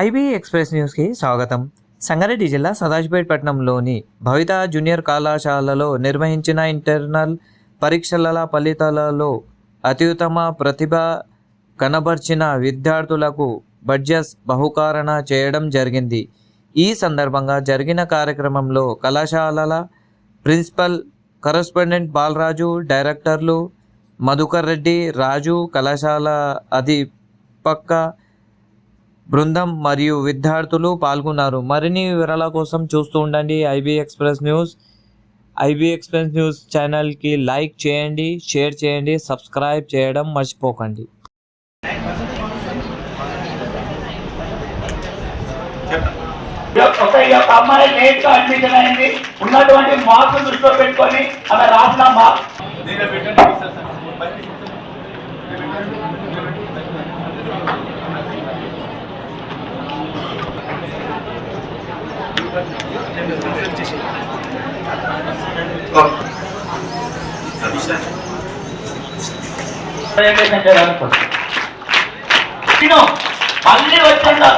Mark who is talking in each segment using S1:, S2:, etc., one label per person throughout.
S1: IB express న్యూస్కి స్వాగతం. సంగారెడ్డి జిల్లా సదాశివపేట పట్టణంలోని భవిత జూనియర్ కళాశాలలో నిర్వహించిన ఇంటర్నల్ పరీక్షల ఫలితాలలో అత్యుత్తమ ప్రతిభ కనబర్చిన విద్యార్థులకు బడ్జెట్ బహుకరణ చేయడం జరిగింది. ఈ సందర్భంగా జరిగిన కార్యక్రమంలో కళాశాలల ప్రిన్సిపల్, కరస్పాండెంట్ బాలరాజు, డైరెక్టర్లు మధుకర్ రెడ్డి, రాజు, కళాశాల అధిపక బృందం మరియు విద్యార్థులు పాల్గొన్నారు. మరిన్ని వివరాల కోసం చూస్తూ ఉండండి IB express news. IB express news ఛానల్కి లైక్ చేయండి, షేర్ చేయండి, సబ్స్క్రైబ్ చేయడం మర్చిపోకండి.
S2: అమ్మాయి లేట్ గా అడ్మిషన్ అయింది. ఉన్నటువంటి మార్క్స్ దృష్టిలో పెట్టుకొని ఆమె రాసిన మార్క్స్ మళ్ళీ వచ్చిందా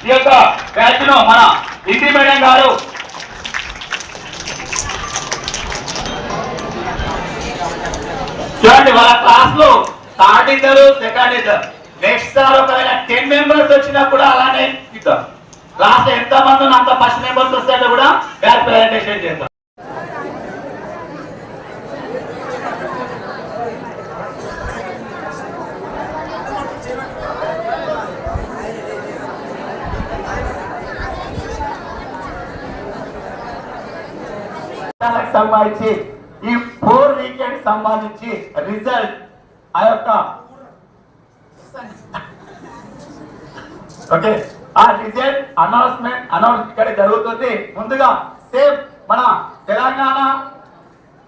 S2: ఈ యొక్క బ్యాచ్ ను మన ఇంటి మేడం గారు చూడండి, వాళ్ళ క్లాస్ లో థర్డ్ ఇద్దరు, సెకండ్ ఇద్దరు. నెక్స్ట్ సార్ ఒకవేళ 10 మెంబర్స్ వచ్చినా కూడా అలానే ఇద్దాం. క్లాస్ లో ఎంత మంది అంత ఫస్ట్ మెంబర్స్ వస్తే కూడా బ్యాచ్ ప్రెజెంటేషన్ చేద్దాం. సంబంధించి ఈ 4 వీకెండ్ సంబంధించి రిజల్ట్ ఆ యొక్క ఓకే ఆ రిజల్ట్ అనౌన్స్ ఇక్కడ జరుగుతుంది. ముందుగా సేమ్ మన తెలంగాణ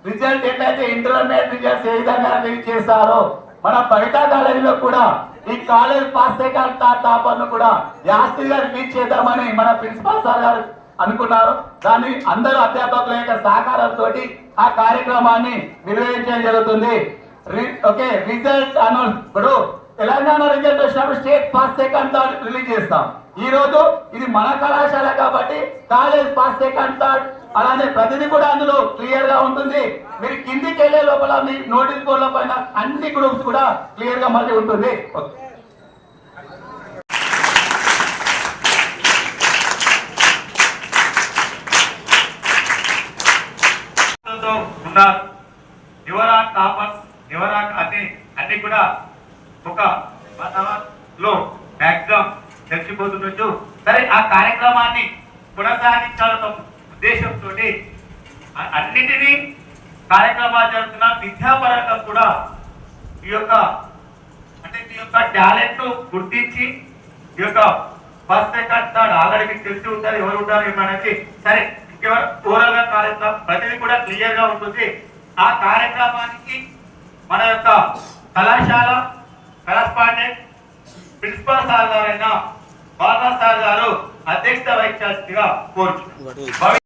S2: రిజల్ట్ ఎట్లయితే ఇంటర్మీడియట్ రిజల్ట్స్ ఏ విధంగా రిలీజ్ చేశారో మన బయట కాలేజీలో కూడా ఈ కాలేజ్ పాస్ సెకండ్ టాపర్ ను కూడా యాస్తిగా రిలీజ్ చేద్దామని మన ప్రిన్సిపాల్ సార్ గారు అనుకున్నారు. దాన్ని అందరూ అధ్యాపకుల యొక్క సహకారంతో ఆ కార్యక్రమాన్ని నిర్వహించడం జరుగుతుంది. ఓకే రిజల్ట్ అనౌన్స్ ఇప్పుడు తెలంగాణ రిజల్ట్ వచ్చినప్పుడు state first second third release చేస్తాం. ఈ రోజు ఇది మన కళాశాల కాబట్టి కాలేజ్ ఫస్ట్ సెకండ్ థర్డ్ అలానే ప్రతిదీ కూడా అందులో క్లియర్ గా ఉంటుంది. మీరు కిందికి వెళ్లే లోపల మీ నోటీస్ బోర్డుల పైన అన్ని గ్రూప్స్ కూడా క్లియర్ గా మళ్ళీ ఉంటుంది. అన్ని కూడా ఒక 1 అవర్ లో మ్యాక్సిమం తెలిసిపోతుండొచ్చు. సరే, ఆ కార్యక్రమాన్ని కొనసాగించాలన్న ఉద్దేశంతో అన్నింటినీ కార్యక్రమాలు జరుగుతున్న విద్యాపరంగా కూడా ఈ యొక్క టాలెంట్ గుర్తించి ఈ యొక్క ఫస్ట్ సెకండ్ థర్డ్ ఆల్రెడీ మీకు తెలిసి ఉంటారు ఎవరు ఉంటారు ఏమనేది. సరే, ఇంకెవరు ఓవరాల్ గా కార్యక్రమం ప్రతిదీ కూడా క్లియర్ గా ఉంటుంది. ఆ కార్యక్రమానికి మన యొక్క కళాశాల కరస్పాండెంట్ ప్రిన్సిపల్ సార్ గారైన బాలరాజ్ సార్ గారు అధ్యక్షత వహించాల్సిందిగా కోరుచున్నాను.